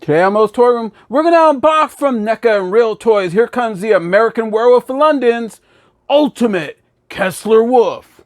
Today on MOE'S Toy Room, we're going to unbox from Neca and Real Toys. Here comes the American Werewolf in London's ultimate Kessler wolf.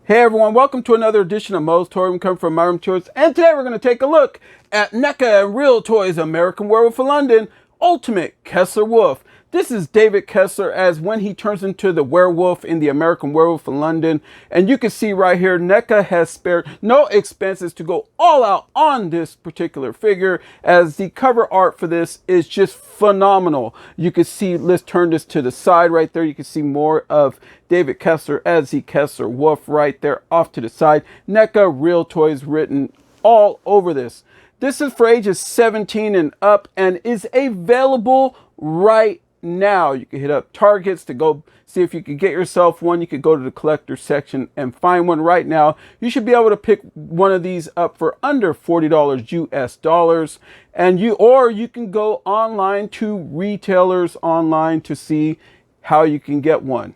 Hey everyone, welcome to another edition of MOE'S Toy Room, coming from my room tours. And today we're going to take a look at Neca and Real Toys' American Werewolf in London ultimate Kessler wolf. This is David Kessler as when he turns into the werewolf in the American Werewolf in London. And you can see right here, Neca has spared no expenses to go all out on this particular figure, as the cover art for this is just phenomenal. You can see, let's turn this to the side right there. You can see more of David Kessler as the Kessler wolf right there off to the side. Neca Real Toys written all over this. This is for ages 17 and up and is available right now. You can hit up Targets to go see if you could get yourself one. You could go to the collector section and find one right now. You should be able to pick one of these up for under $40 US dollars. And you can go online to retailers online to see how you can get one.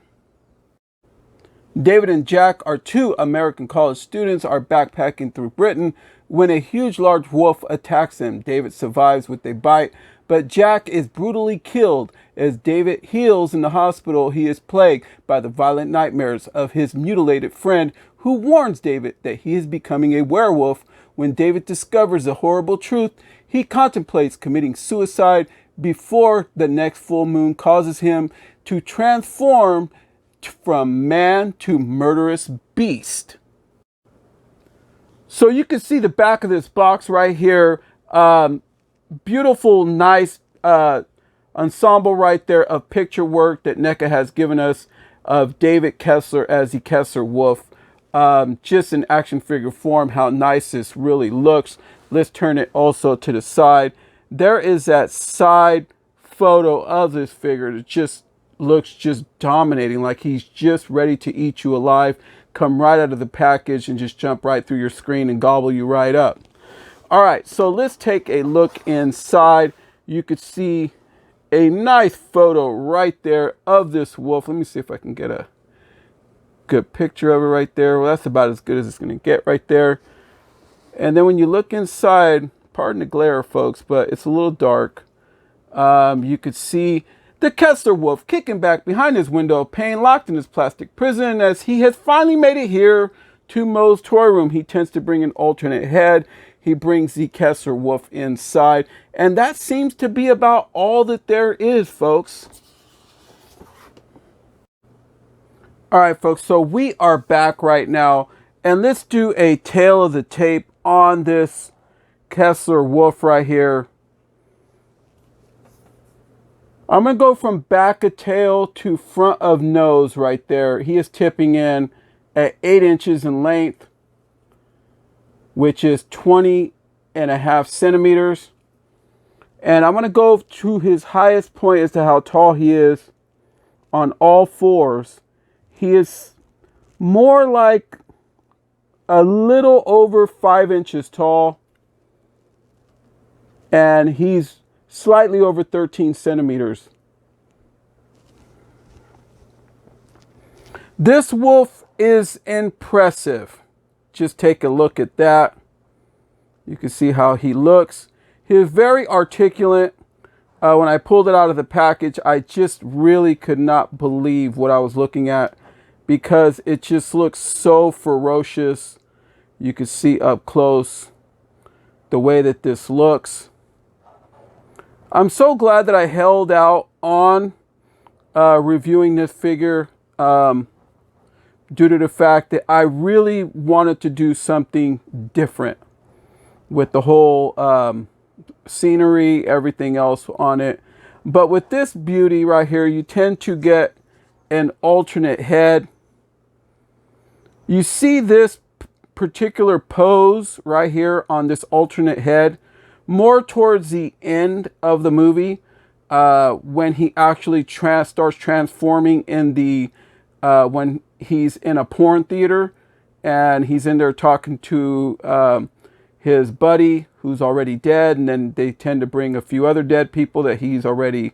David and Jack are two American college students are backpacking through Britain when a huge large wolf attacks them. David survives with a bite, but Jack is brutally killed. As David heals in the hospital, he is plagued by the violent nightmares of his mutilated friend, who warns David that he is becoming a werewolf. When David discovers the horrible truth, he contemplates committing suicide before the next full moon causes him to transform from man to murderous beast. So you can see the back of this box right here. Beautiful, nice ensemble right there of picture work that Neca has given us of David Kessler as the Kessler wolf. Just in action figure form, how nice this really looks. Let's turn it also to the side. There is that side photo of this figure that just looks just dominating, like he's just ready to eat you alive, come right out of the package and just jump right through your screen and gobble you right up. All right, so let's take a look inside. You could see a nice photo right there of this wolf. Let me see if I can get a good picture of it right there. Well, that's about as good as it's going to get right there. And then when you look inside, pardon the glare, folks, but it's a little dark. You could see the Kessler wolf kicking back behind his window of pain, locked in his plastic prison. As he has finally made it here to MOE'S Toy Room, he tends to bring an alternate head. He brings the Kessler wolf inside, and that seems to be about all that there is, folks. All right, folks, so we are back right now, and let's do a tail of the tape on this Kessler wolf right here. I'm going to go from back of tail to front of nose right there. He is tipping in at 8 inches in length, which is 20.5 centimeters. And I'm going to go to his highest point as to how tall he is on all fours. He is more like a little over 5 inches tall. And he's slightly over 13 centimeters. This wolf is impressive. Just take a look at that. You can see how he looks. He is very articulate. When I pulled it out of the package, I just really could not believe what I was looking at, because it just looks so ferocious. You can see up close the way that this looks. I'm so glad that I held out on reviewing this figure due to the fact that I really wanted to do something different with the whole scenery, everything else on it. But with this beauty right here, you tend to get an alternate head. You see this particular pose right here on this alternate head more towards the end of the movie, when he actually starts transforming in the when he's in a porn theater and he's in there talking to his buddy who's already dead, and then they tend to bring a few other dead people that he's already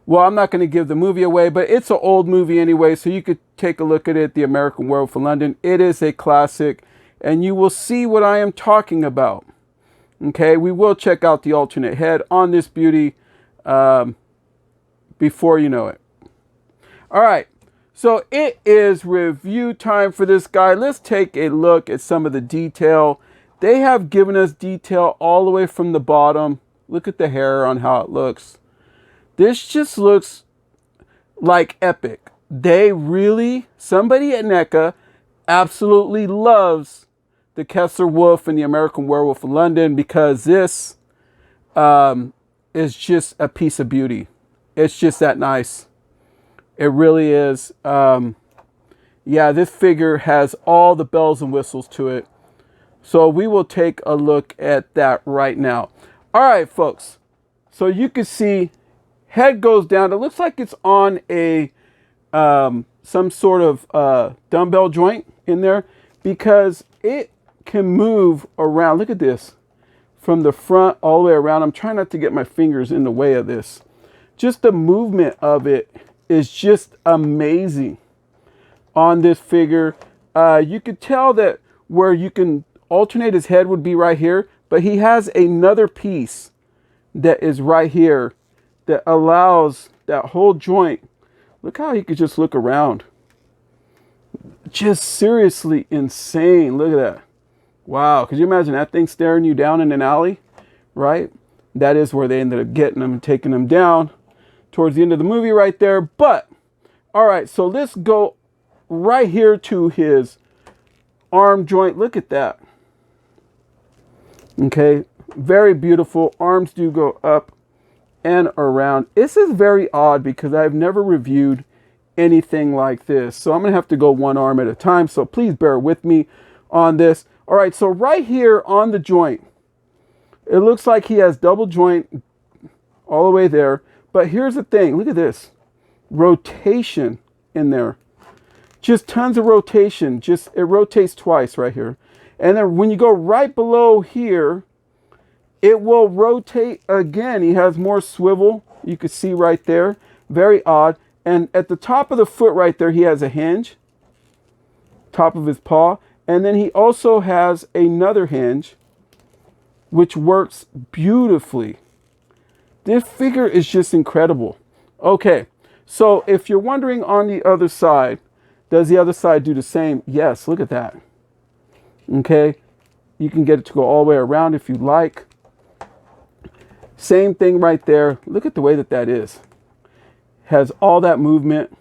well, I'm not going to give the movie away, but it's an old movie anyway, so you could take a look at it, The American Werewolf in London. It is a classic, and you will see what I am talking about. Okay, we will check out the alternate head on this beauty before you know it. All right, so it is review time for this guy. Let's take a look at some of the detail. They have given us detail all the way from the bottom. Look at the hair on how it looks. This just looks like epic. They really, somebody at Neca absolutely loves the Kessler Wolf and the American Werewolf in London, because this is just a piece of beauty. It's just that nice. It really is. Yeah, this figure has all the bells and whistles to it. So we will take a look at that right now. All right, folks. So you can see head goes down. It looks like it's on a some sort of dumbbell joint in there, because it can move around. Look at this, from the front all the way around. I'm trying not to get my fingers in the way of this. Just the movement of it is just amazing on this figure. You could tell that where you can alternate his head would be right here, but he has another piece that is right here that allows that whole joint. Look how he could just look around. Just seriously insane. Look at that. Wow. Could you imagine that thing staring you down in an alley? Right? That is where they ended up getting him and taking him down towards the end of the movie right there. But, all right, so let's go right here to his arm joint. Look at that. Okay. Very beautiful. Arms do go up and around. This is very odd because I've never reviewed anything like this. So I'm going to have to go one arm at a time. So please bear with me on this. All right, so right here on the joint, it looks like he has double joint all the way there. But here's the thing. Look at this. Rotation in there. Just tons of rotation. Just it rotates twice right here. And then when you go right below here, it will rotate again. He has more swivel. You can see right there. Very odd. And at the top of the foot right there, he has a hinge. Top of his paw. And then he also has another hinge, which works beautifully. This figure is just incredible. Okay, so if you're wondering on the other side, does the other side do the same? Yes, look at that. Okay, you can get it to go all the way around if you like. Same thing right there. Look at the way that that is. Has all that movement.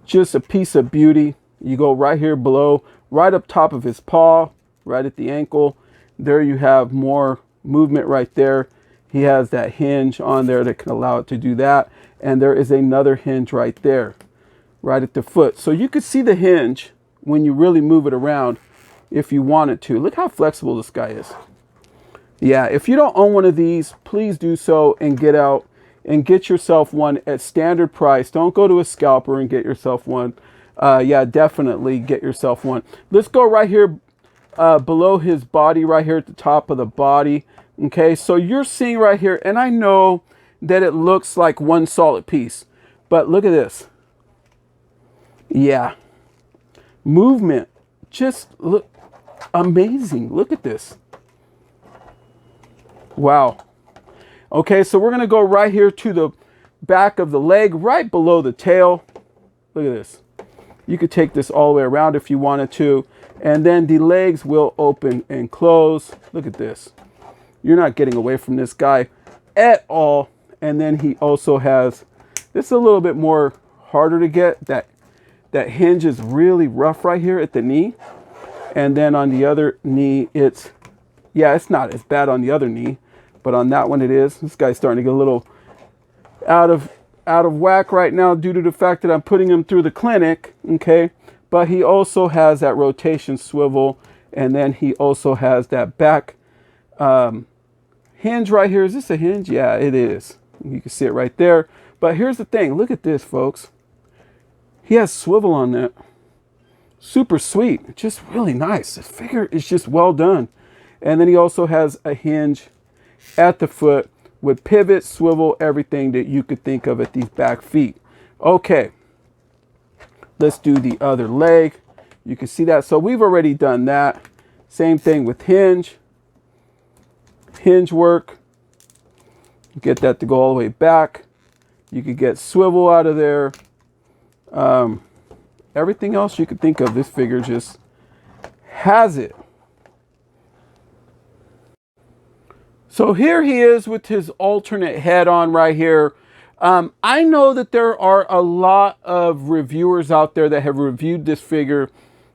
Just a piece of beauty. You go right here below, right up top of his paw, right at the ankle. There you have more movement right there. He has that hinge on there that can allow it to do that. And there is another hinge right there, right at the foot. So you could see the hinge when you really move it around if you wanted to. Look how flexible this guy is. Yeah, if you don't own one of these, please do so and get out and get yourself one at standard price. Don't go to a scalper and get yourself one. Yeah, definitely get yourself one. Let's go right here below his body, right here at the top of the body. Okay, so you're seeing right here, and I know that it looks like one solid piece, but look at this. Yeah, movement, just look amazing. Look at this. Wow. Okay, so we're gonna go right here to the back of the leg, right below the tail. Look at this. You could take this all the way around if you wanted to, and then the legs will open and close. Look at this. You're not getting away from this guy at all. And then he also has, this is a little bit more harder to get. That hinge is really rough right here at the knee. And then on the other knee, it's not as bad on the other knee, but on that one it is. This guy's starting to get a little out of whack right now due to the fact that I'm putting him through the clinic, okay? But he also has that rotation swivel, and then he also has that back hinge right here. Is this a hinge? Yeah, it is. You can see it right there. But here's the thing. Look at this, folks. He has swivel on that. Super sweet. Just really nice. This figure is just well done. And then he also has a hinge at the foot, with pivot, swivel, everything that you could think of at these back feet. Okay, let's do the other leg. You can see that. So we've already done that. Same thing with hinge work. Get that to go all the way back. You could get swivel out of there. Everything else you could think of, this figure just has it. So here he is with his alternate head on right here. I know that there are a lot of reviewers out there that have reviewed this figure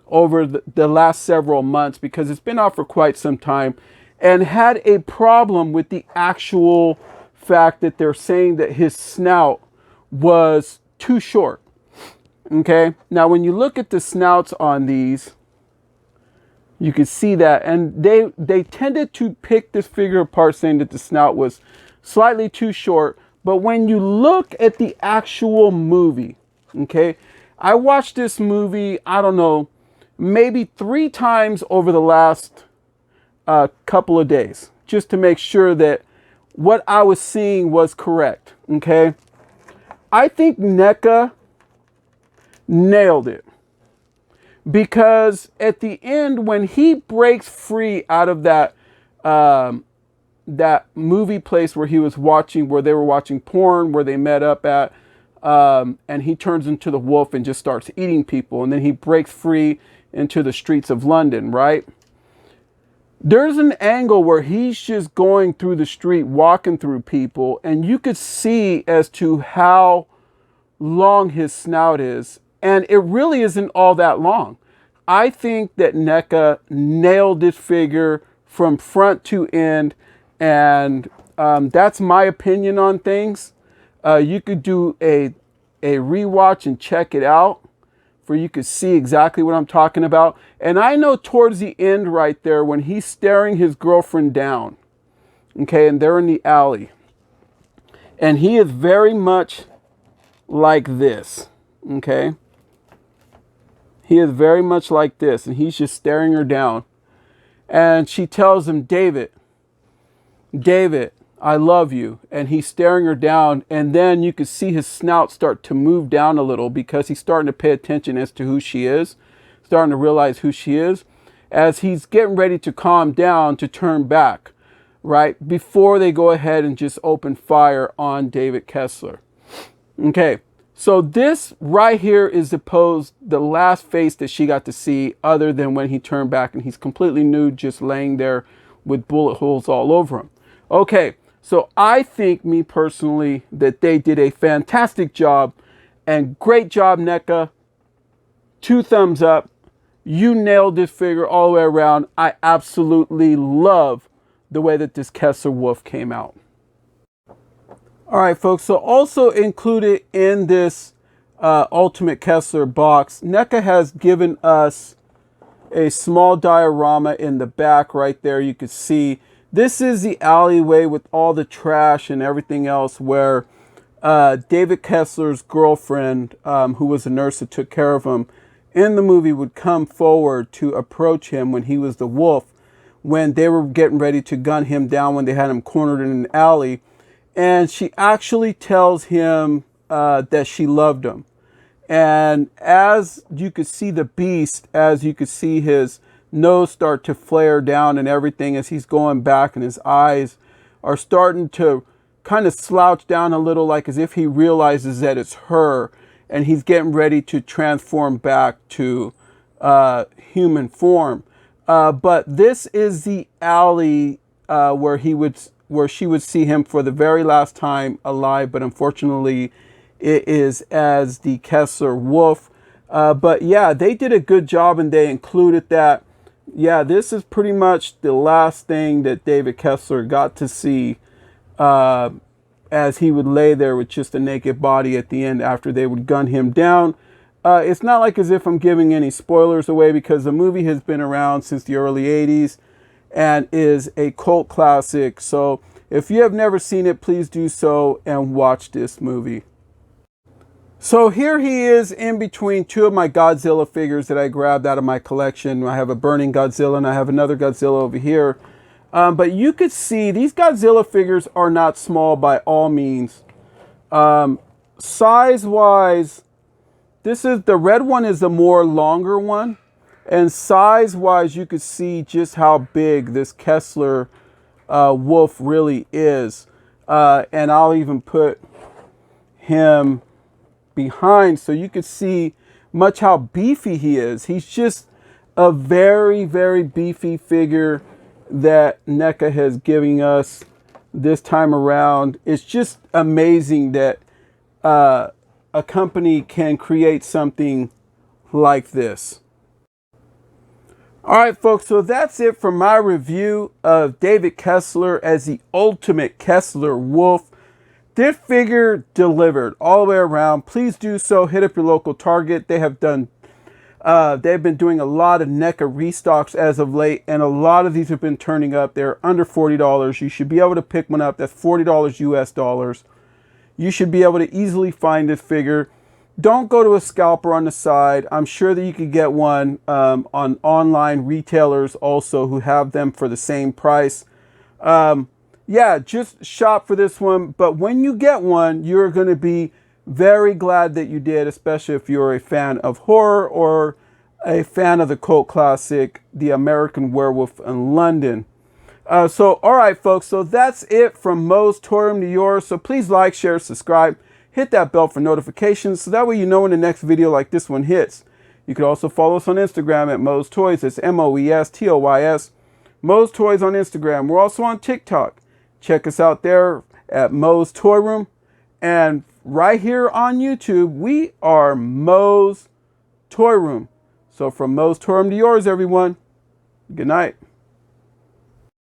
over the last several months, because it's been out for quite some time, and had a problem with the actual fact that they're saying that his snout was too short. Okay, now when you look at the snouts on these, you can see that, and they tended to pick this figure apart, saying that the snout was slightly too short. But when you look at the actual movie, okay, I watched this movie, I don't know, maybe 3 times over the last couple of days, just to make sure that what I was seeing was correct. Okay, I think Neca nailed it, because at the end, when he breaks free out of that that movie place where he was watching, where they were watching porn, where they met up at, and he turns into the wolf and just starts eating people, and then he breaks free into the streets of London, right? There's an angle where he's just going through the street, walking through people, and you could see as to how long his snout is, and it really isn't all that long. I think that Neca nailed this figure from front to end, and that's my opinion on things. You could do a rewatch and check it out, for you could see exactly what I'm talking about. And I know towards the end right there, when he's staring his girlfriend down, okay, and they're in the alley, and he is very much like this, okay? He is very much like this, and he's just staring her down. And she tells him, David, I love you. And he's staring her down, and then you can see his snout start to move down a little, because he's starting to pay attention as to who she is, starting to realize who she is, as he's getting ready to calm down to turn back, right? Before they go ahead and just open fire on David Kessler. Okay. So this right here is the last face that she got to see, other than when he turned back and he's completely nude, just laying there with bullet holes all over him. Okay, so I think, me personally, that they did a fantastic job, and great job, Neca. 2 thumbs up. You nailed this figure all the way around. I absolutely love the way that this Kessler Wolf came out. All right, folks, so also included in this Ultimate Kessler box, Neca has given us a small diorama in the back right there. You can see this is the alleyway with all the trash and everything else, where David Kessler's girlfriend, who was a nurse that took care of him in the movie, would come forward to approach him when he was the wolf, when they were getting ready to gun him down, when they had him cornered in an alley. And she actually tells him that she loved him. And as you could see the beast, as you could see his nose start to flare down and everything, as he's going back, and his eyes are starting to kind of slouch down a little, like as if he realizes that it's her, and he's getting ready to transform back to human form. But this is the alley where she would see him for the very last time alive, but unfortunately it is as the Kessler Wolf. But yeah, they did a good job, and they included that. Yeah, this is pretty much the last thing that David Kessler got to see, as he would lay there with just a naked body at the end after they would gun him down. It's not like as if I'm giving any spoilers away, because the movie has been around since the early 80s. And is a cult classic. So if you have never seen it, please do so and watch this movie. So here he is in between 2 of my Godzilla figures that I grabbed out of my collection. I have a burning Godzilla, and I have another Godzilla over here. But you could see these Godzilla figures are not small by all means. Size-wise, the red one is the more longer one. And size-wise, you could see just how big this Kessler wolf really is. And I'll even put him behind so you could see much how beefy he is. He's just a very, very beefy figure that NECA has given us this time around. It's just amazing that a company can create something like this. All right, folks, so that's it for my review of David Kessler as the ultimate Kessler wolf. This figure delivered all the way around. Please do so. Hit up your local Target. They've been doing a lot of NECA restocks as of late, and a lot of these have been turning up. They're under $40. You should be able to pick one up. That's $40 US dollars. You should be able to easily find this figure. Don't go to a scalper on the side. I'm sure that you could get one on online retailers also who have them for the same price. Yeah, just shop for this one. But when you get one, you're going to be very glad that you did, especially if you're a fan of horror or a fan of the cult classic, The American Werewolf in London. All right, folks, so that's it from MOE'S Toy Room to yours. So please like, share, subscribe, hit that bell for notifications so that way you know when the next video like this one hits. You can also follow us on Instagram at MOE'S Toys. It's MOE'S, MOE'S Toys on Instagram. We're also on TikTok. Check us out there at MOE'S Toy Room. And right here on YouTube, we are MOE'S Toy Room. So from MOE'S Toy Room to yours, everyone. Good night.